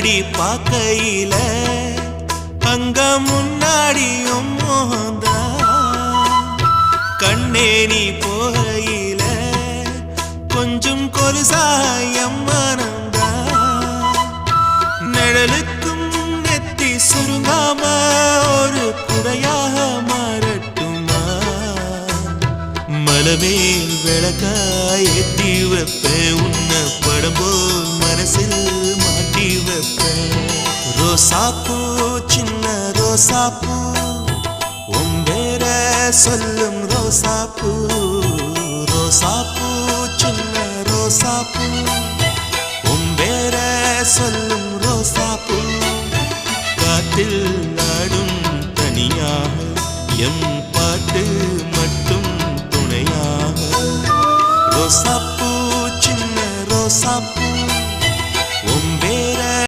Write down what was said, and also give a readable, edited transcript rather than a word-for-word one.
பின்னாடி பார்க்கையில அங்க முன்னாடியும் மோகந்தான் கண்ணே நீ போகையில கொஞ்சம் கொலுசாயம் மனந்தான் நிழலுக்கும் நெத்தி சுருங்காம ஒரு குடையாக மாறட்டுமா மலமேல் விளக்காய் ஏத்தி வைப்பேன் உன்னை படம் போல் மனசில் மாட்டி வைப்பேன் ரோசாப்பூ சின்ன ரோசாப்பூ உம்பேர சொல்லும் ரோசாப்பூ ரோசாப்பூ சின்ன ரோசாப்பூ உம்பேர சொல்லும் ரோசாப்பூ காற்றில் நாடும் தனியாக எம் பாட்டு மட்டும் துணையாக ரோசாப்பூ சின்ன ரோசாப்பூ